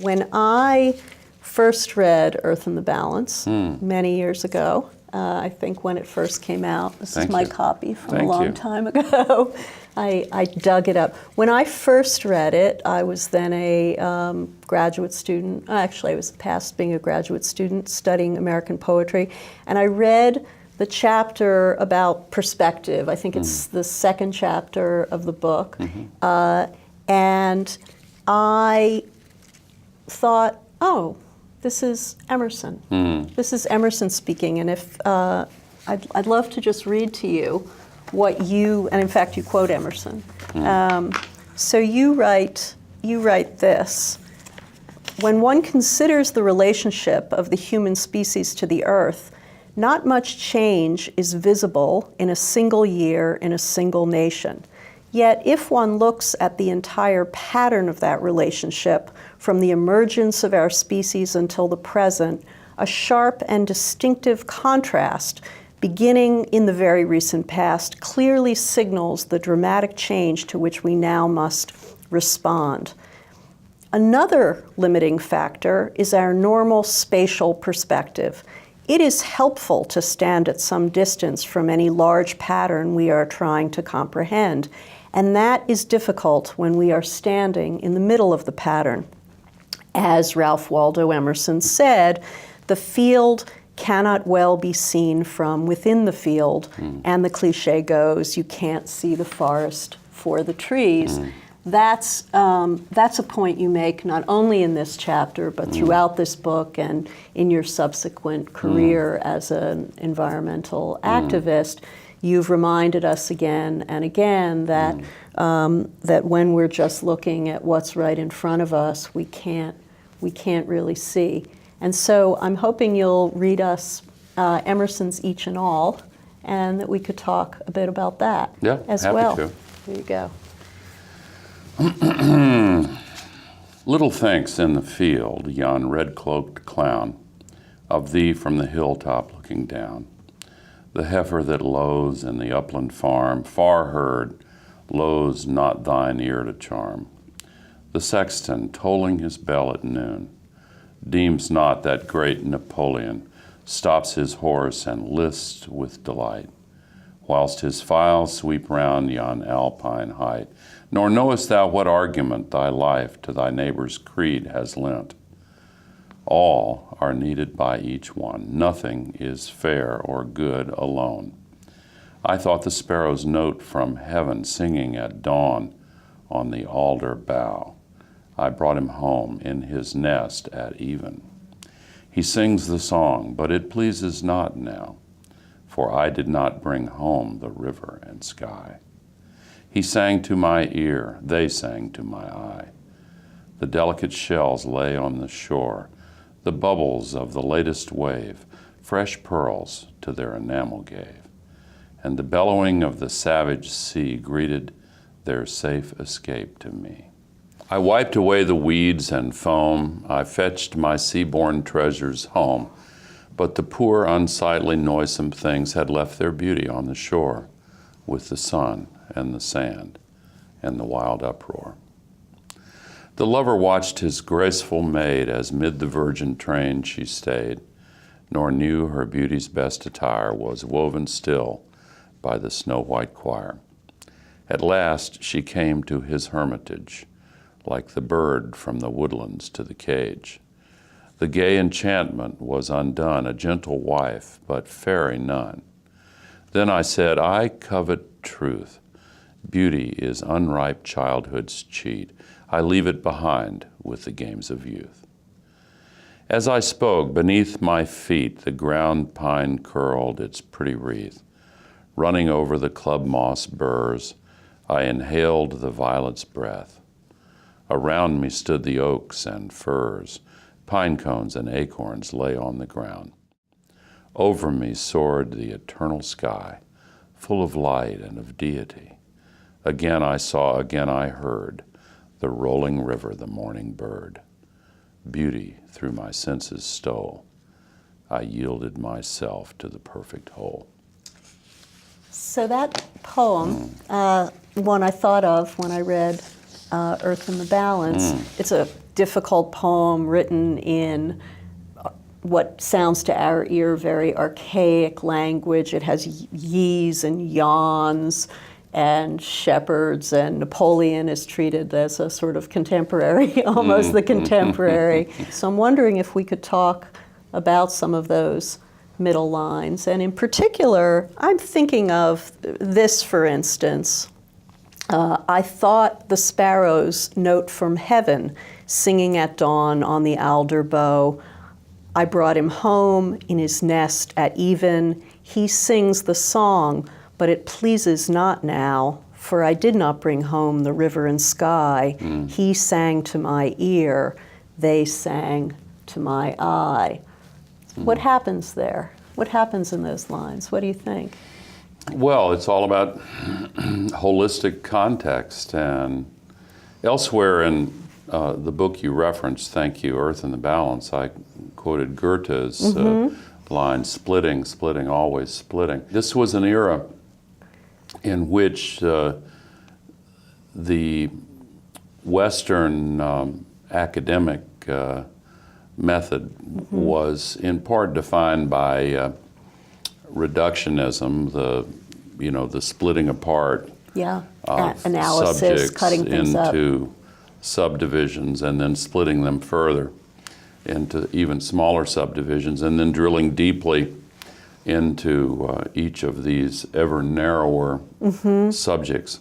When I first read Earth in the Balance many years ago, I think when it first came out, this is my copy from a long time ago, I dug it up. When I first read it, I was then a graduate student. Actually, I was past being a graduate student studying American poetry, and I read the chapter about perspective. I think it's the second chapter of the book, and I thought, oh, this is Emerson. This is Emerson speaking, and if I'd love to just read to you what you, and in fact you quote Emerson. So you write this: when one considers the relationship of the human species to the earth, not much change is visible in a single year in a single nation. Yet if one looks at the entire pattern of that relationship, from the emergence of our species until the present, a sharp and distinctive contrast, beginning in the very recent past, clearly signals the dramatic change to which we now must respond. Another limiting factor is our normal spatial perspective. It is helpful to stand at some distance from any large pattern we are trying to comprehend, and that is difficult when we are standing in the middle of the pattern. As Ralph Waldo Emerson said, the field cannot well be seen from within the field, and the cliche goes, you can't see the forest for the trees. That's a point you make not only in this chapter, but throughout this book and in your subsequent career as an environmental activist. You've reminded us again and again that that when we're just looking at what's right in front of us, we can't really see. And so I'm hoping you'll read us Emerson's Each and All, and that we could talk a bit about that as well. To. There you go. Little thinks in the field yon red-cloaked clown, of thee from the hilltop looking down. The heifer that lows in the upland farm, far heard, lows not thine ear to charm. The sexton, tolling his bell at noon, deems not that great Napoleon stops his horse and lists with delight, whilst his files sweep round yon alpine height. Nor knowest thou what argument thy life to thy neighbor's creed has lent. All are needed by each one. Nothing is fair or good alone. I thought the sparrow's note from heaven singing at dawn on the alder bough. I brought him home in his nest at even. He sings the song, but it pleases not now, for I did not bring home the river and sky. He sang to my ear, they sang to my eye. The delicate shells lay on the shore, the bubbles of the latest wave, fresh pearls to their enamel gave. And the bellowing of the savage sea greeted their safe escape to me. I wiped away the weeds and foam, I fetched my sea-born treasures home, but the poor, unsightly, noisome things had left their beauty on the shore, with the sun and the sand and the wild uproar. The lover watched his graceful maid as mid the virgin train she stayed, nor knew her beauty's best attire was woven still by the snow-white choir. At last she came to his hermitage, like the bird from the woodlands to the cage. The gay enchantment was undone, a gentle wife, but fairy none. Then I said, I covet truth. Beauty is unripe childhood's cheat. I leave it behind with the games of youth. As I spoke, beneath my feet, the ground pine curled its pretty wreath. Running over the club moss burrs, I inhaled the violet's breath. Around me stood the oaks and firs. Pine cones and acorns lay on the ground. Over me soared the eternal sky, full of light and of deity. Again I saw, again I heard, the rolling river, the morning bird. Beauty through my senses stole. I yielded myself to the perfect whole. So that poem, one I thought of when I read Earth in the Balance, it's a difficult poem written in what sounds to our ear very archaic language. It has ye's and yawns and shepherds, and Napoleon is treated as a sort of contemporary, almost the contemporary. So I'm wondering if we could talk about some of those middle lines. And in particular, I'm thinking of this, for instance. I thought the sparrow's note from heaven, singing at dawn on the alder bough. I brought him home in his nest at even. He sings the song, but it pleases not now, for I did not bring home the river and sky. He sang to my ear, they sang to my eye. What happens there? What happens in those lines? What do you think? Well, it's all about holistic context. And elsewhere in the book you referenced, thank you, Earth in the Balance, I quoted Goethe's line, splitting, splitting, always splitting. This was an era in which the Western academic method was in part defined by reductionism, the splitting apart of analysis, subjects cutting things into up. Subdivisions, and then splitting them further into even smaller subdivisions, and then drilling deeply into each of these ever narrower subjects,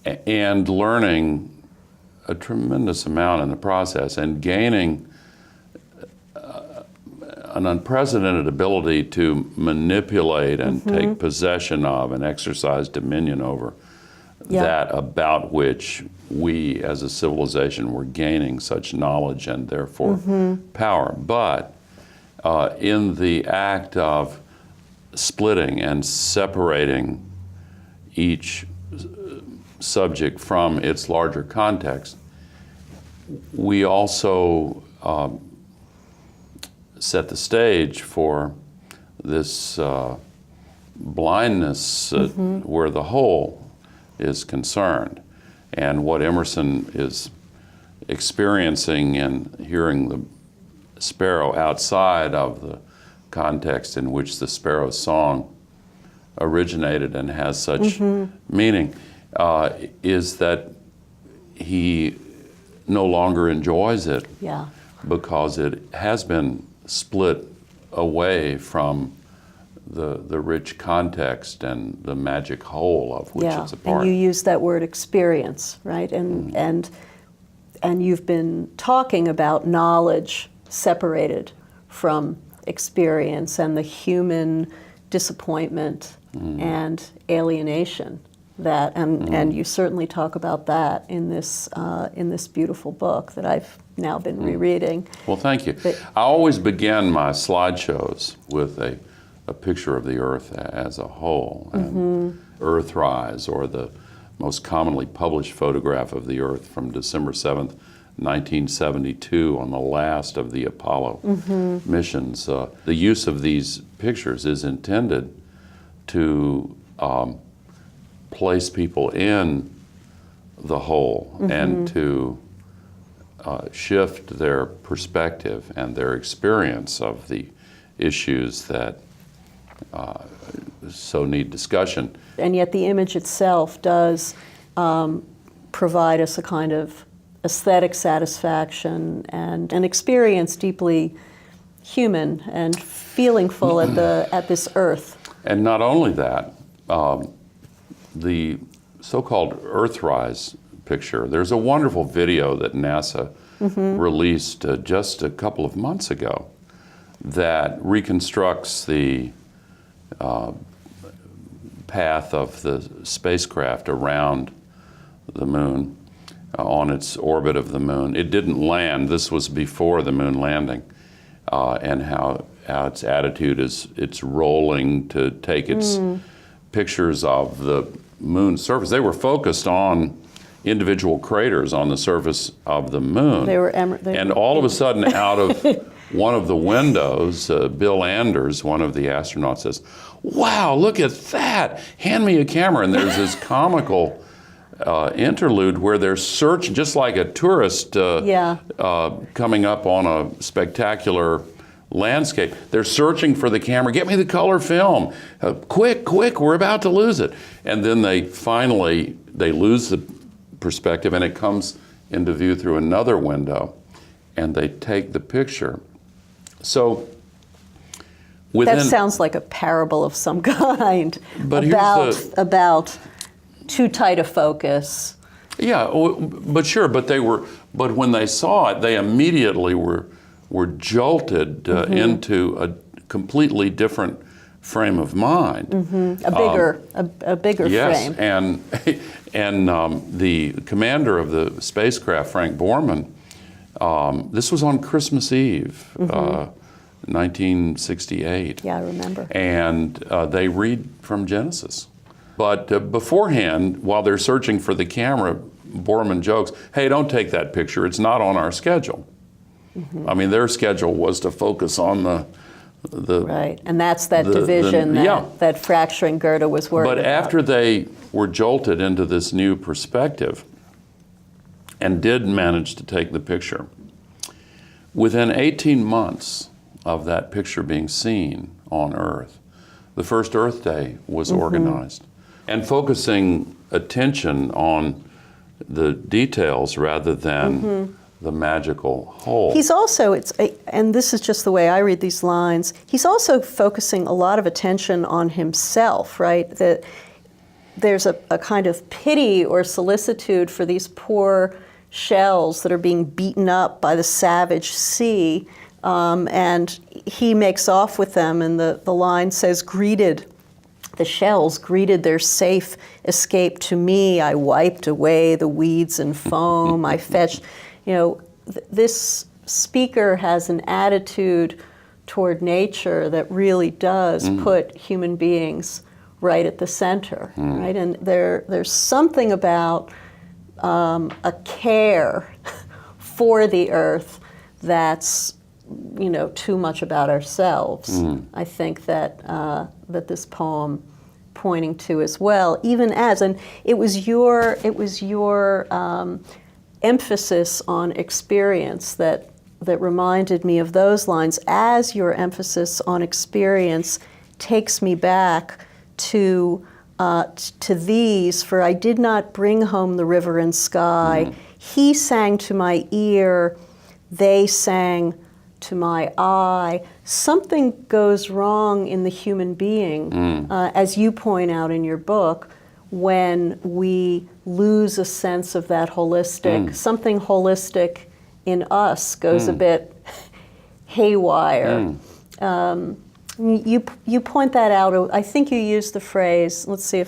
and learning a tremendous amount in the process, and gaining an unprecedented ability to manipulate and take possession of and exercise dominion over that about which we as a civilization were gaining such knowledge and therefore power. But in the act of splitting and separating each subject from its larger context, we also set the stage for this blindness where the whole is concerned. And what Emerson is experiencing and hearing the sparrow outside of the context in which the sparrow's song originated and has such meaning is that he no longer enjoys it because it has been split away from the rich context and the magic whole of which it's a part. And you use that word experience, right? And you've been talking about knowledge separated from experience and the human disappointment and alienation that, and you certainly talk about that in this beautiful book that I've now been rereading. Well, thank you. I always begin my slideshows with a picture of the Earth as a whole, and Earthrise, or the most commonly published photograph of the Earth from December 7th, 1972, on the last of the Apollo missions. The use of these pictures is intended to place people in the whole and to shift their perspective and their experience of the issues that so need discussion. And yet the image itself does provide us a kind of aesthetic satisfaction and an experience deeply human and feelingful at this Earth. And not only that, the so-called Earthrise picture, there's a wonderful video that NASA released just a couple of months ago that reconstructs the path of the spacecraft around the moon, on its orbit of the moon. It didn't land. This was before the moon landing, and how its attitude is it's rolling to take its pictures of the moon's surface. They were focused on individual craters on the surface of the moon. And all of a sudden, out of one of the windows, Bill Anders, one of the astronauts, says, "Wow, look at that! Hand me a camera." And there's this comical interlude where they're searching, just like a tourist coming up on a spectacular landscape. They're searching for the camera. Get me the color film. Quick, we're about to lose it. And then they lose the perspective, and it comes into view through another window, and they take the picture. So that sounds like a parable of some kind, but about too tight a focus. Yeah, but sure. But when they saw it, they immediately were jolted into a completely different frame of mind. A bigger yes, frame. And the commander of the spacecraft, Frank Borman, this was on Christmas Eve, 1968. Yeah, I remember. And they read from Genesis. But beforehand, while they're searching for the camera, Borman jokes, "Hey, don't take that picture. It's not on our schedule." I mean, their schedule was to focus on the right, and that's that division that fracturing Goethe was worried about. But after they were jolted into this new perspective and did manage to take the picture, within 18 months of that picture being seen on Earth, the first Earth Day was organized, and focusing attention on the details rather than the magical whole. He's also, and this is just the way I read these lines, he's also focusing a lot of attention on himself, right? That there's a kind of pity or solicitude for these poor shells that are being beaten up by the savage sea, and he makes off with them, and the line says, the shells greeted their safe escape to me. I wiped away the weeds and foam. I fetched, this speaker has an attitude toward nature that really does put human beings right at the center, right? And there's something about a care for the earth that's, too much about ourselves. I think that that this poem pointing to as well, even as, and it was your emphasis on experience that reminded me of those lines, as your emphasis on experience takes me back to these, for I did not bring home the river and sky. He sang to my ear, they sang to my eye. Something goes wrong in the human being, as you point out in your book, when we lose a sense of that holistic, something holistic in us goes a bit haywire. You point that out. I think you used the phrase, let's see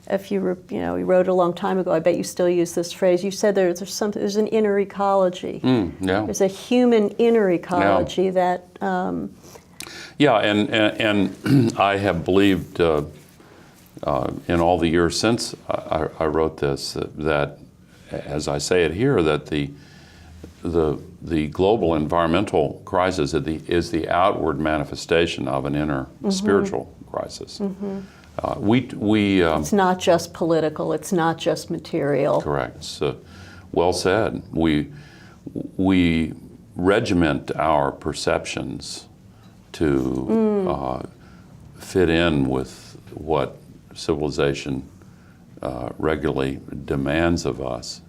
if you wrote it a long time ago, I bet you still use this phrase. You said there's an inner ecology. There's a human inner ecology that... and I have believed in all the years since I wrote this, that, as I say it here, that the global environmental crisis is the outward manifestation of an inner spiritual crisis. It's not just political, it's not just material. Correct. So, well said. We regiment our perceptions to fit in with what civilization regularly demands of us.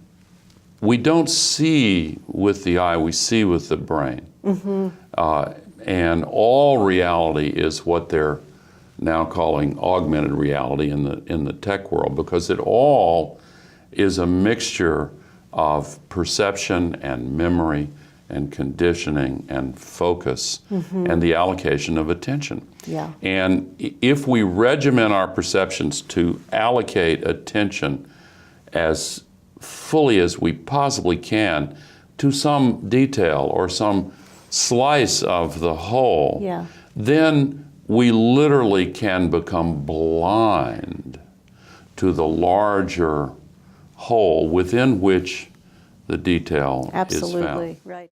We don't see with the eye, we see with the brain. And all reality is what they're now calling augmented reality in the tech world, because it all is a mixture of perception and memory and conditioning and focus and the allocation of attention. And if we regiment our perceptions to allocate attention as fully as we possibly can to some detail or some slice of the whole, then we literally can become blind to the larger whole within which the detail is found. Absolutely, right.